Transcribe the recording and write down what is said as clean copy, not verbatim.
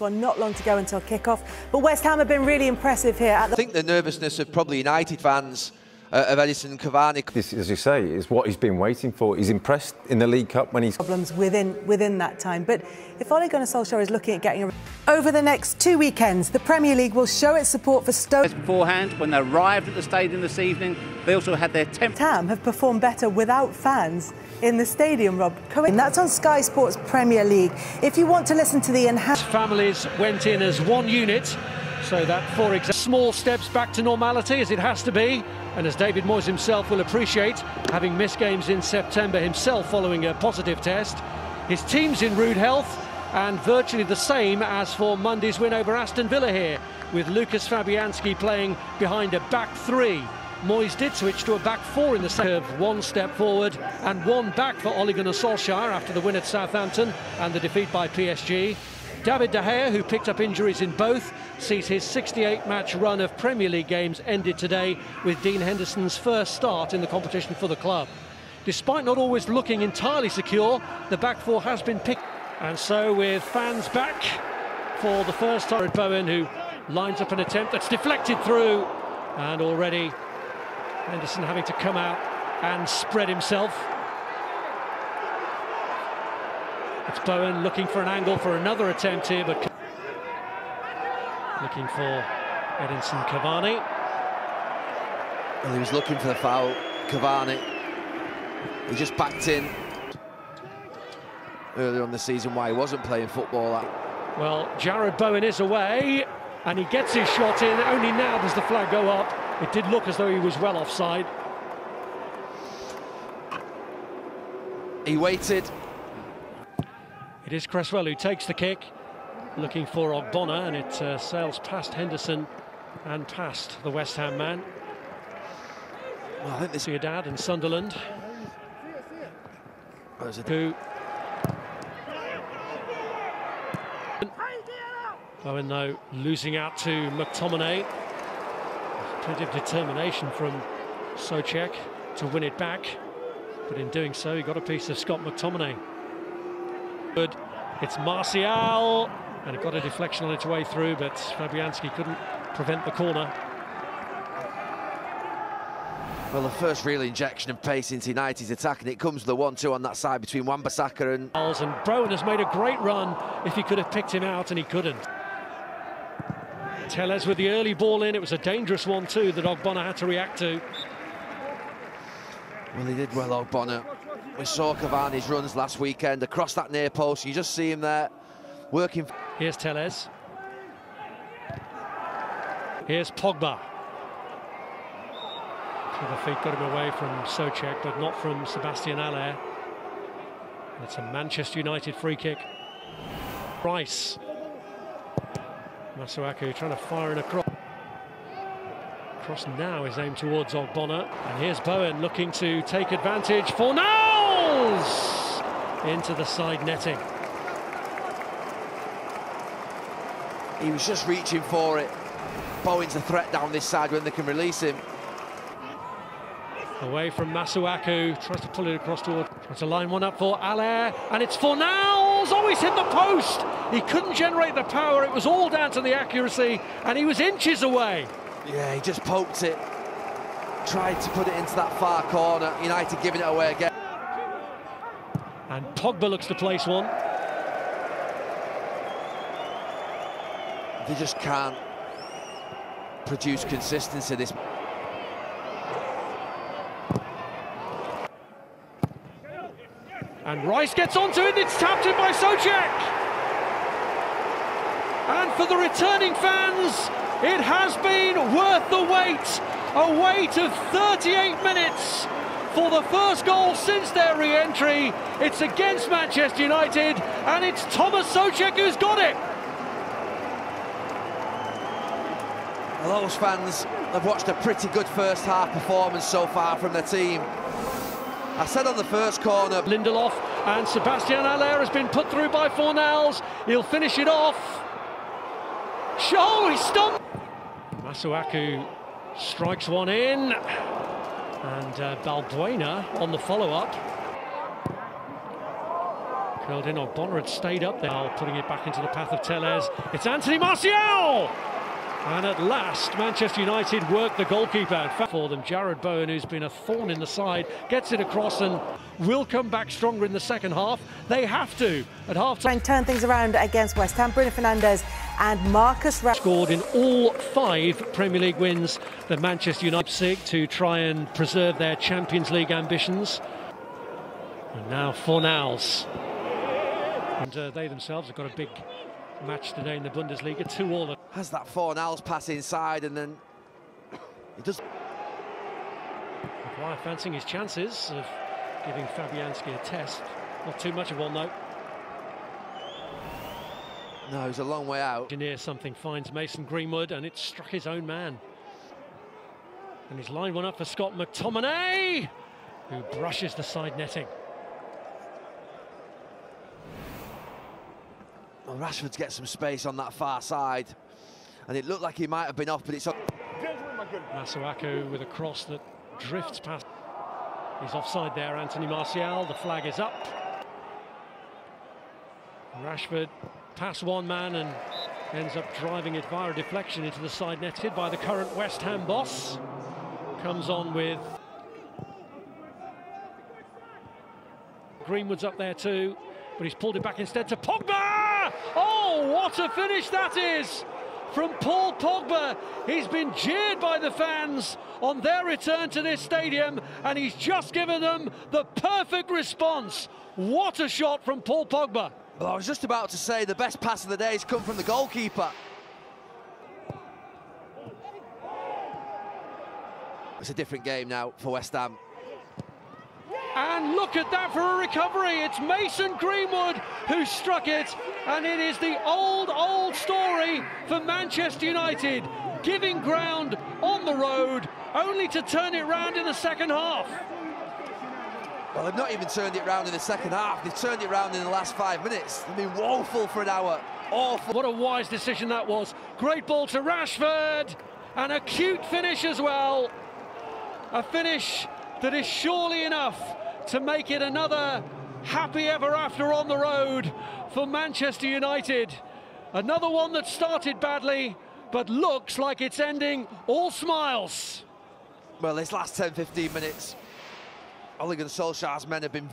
one. Not long to go until kick-off. But West Ham have been really impressive here. I think the nervousness of probably United fans of Edinson Cavani. This, as you say, is what he's been waiting for. He's impressed in the League Cup when he's... Problems within that time. But if Ole Gunnar Solskjaer is looking at getting... Over the next 2 weekends, the Premier League will show its support for Stoke. Beforehand, when they arrived at the stadium this evening, they also had their West Ham have performed better without fans in the stadium, Rob. And that's on Sky Sports Premier League. If you want to listen to the enhanced... Families went in as one unit, so that, for example, small steps back to normality, as it has to be, and as David Moyes himself will appreciate, having missed games in September himself following a positive test. His team's in rude health, and virtually the same as for Monday's win over Aston Villa here, with Lucas Fabianski playing behind a back three. Moyes did switch to a back four in the second. One step forward and one back for Ole Gunnar Solskjaer after the win at Southampton and the defeat by PSG. David De Gea, who picked up injuries in both, sees his 68-match run of Premier League games ended today with Dean Henderson's first start in the competition for the club. Despite not always looking entirely secure, the back four has been picked. And so with fans back for the first time, Bowen, who lines up an attempt that's deflected through, and already Henderson having to come out and spread himself. It's Bowen looking for an angle for another attempt here, but looking for Edinson Cavani. Well, he was looking for the foul, Cavani. He just backed in earlier on the season why he wasn't playing football. Well, Jarrod Bowen is away, and he gets his shot in. Only now does the flag go up. It did look as though he was well offside. He waited. It is Cresswell who takes the kick, looking for Ogbonna, and it sails past Henderson and past the West Ham man. Well, I think this... Ciudad and Sunderland. Who... Bowen, though, losing out to McTominay. Plenty of determination from Souček to win it back, but in doing so, he got a piece of Scott McTominay. Good. It's Martial, and it got a deflection on its way through, but Fabianski couldn't prevent the corner. Well, the first real injection of pace into United's attack, and it comes with the 1-2 on that side between Wan-Bissaka and... And Bowen has made a great run if he could have picked him out, and he couldn't. Tellez with the early ball in. It was a dangerous one too that Ogbonna had to react to. Well, he did well, Ogbonna. We saw Cavani's runs last weekend across that near post. You just see him there working. Here's Tellez. Here's Pogba. The feet got him away from Souček, but not from Sebastian Haller. It's a Manchester United free kick. Rice. Masuaku trying to fire in a cross. Cross now is aimed towards Ogbonna. And here's Bowen looking to take advantage. Fornals! Into the side netting. He was just reaching for it. Bowen's a threat down this side when they can release him. Away from Masuaku, tries to pull it across toward, tries to line one up for Haller, and it's Fornals! Oh, he's hit the post! He couldn't generate the power, it was all down to the accuracy, and he was inches away. Yeah, he just poked it, tried to put it into that far corner, United giving it away again. And Pogba looks to place one. They just can't produce consistency this. And Rice gets onto it, it's tapped in by Souček. And for the returning fans, it has been worth the wait. A wait of 38 minutes for the first goal since their re-entry. It's against Manchester United, and it's Thomas Souček who's got it. Well, those fans have watched a pretty good first half performance so far from the team. I said on the first corner... Lindelof, and Sebastian Haller has been put through by Fornals. He'll finish it off. Show, he stopped. Masuaku strikes one in. And Balbuena on the follow-up. Curled in, Bonner had stayed up there, putting it back into the path of Tellez. It's Anthony Martial! And at last, Manchester United work the goalkeeper. For them, Jared Bowen, who's been a thorn in the side, gets it across and will come back stronger in the second half. They have to at half-time. Try and turn things around against West Ham. Bruno Fernandes and Marcus Rashford scored in all 5 Premier League wins that Manchester United to try and preserve their Champions League ambitions. And now Fornals. And they themselves have got a big match today in the Bundesliga, 2-2. Has that Fornals pass inside, and then he does. Maguire fancying his chances of giving Fabianski a test. Not too much of one though. No, he's a long way out. Engineer something, finds Mason Greenwood, and it struck his own man. And he's lined one up for Scott McTominay, who brushes the side netting. Well, Rashford's get some space on that far side, and it looked like he might have been off, but it's... Masuaku with a cross that drifts past. He's offside there, Anthony Martial. The flag is up. Rashford past one man and ends up driving it via a deflection into the side netted by the current West Ham boss. Comes on with Greenwood's up there too, but he's pulled it back instead to Pogba! Oh, what a finish that is from Paul Pogba. He's been jeered by the fans on their return to this stadium, and he's just given them the perfect response. What a shot from Paul Pogba. Well, I was just about to say the best pass of the day has come from the goalkeeper. It's a different game now for West Ham. And look at that for a recovery. It's Mason Greenwood who struck it, and it is the old story for Manchester United, giving ground on the road, only to turn it round in the second half. Well, they've not even turned it round in the second half. They've turned it round in the last 5 minutes. They've been woeful for an hour. Awful. What a wise decision that was. Great ball to Rashford, and a cute finish as well. A finish that is surely enough to make it another happy ever after on the road for Manchester United. Another one that started badly, but looks like it's ending all smiles. Well, this last 10-15 minutes, Ole Gunnar Solskjaer's men have been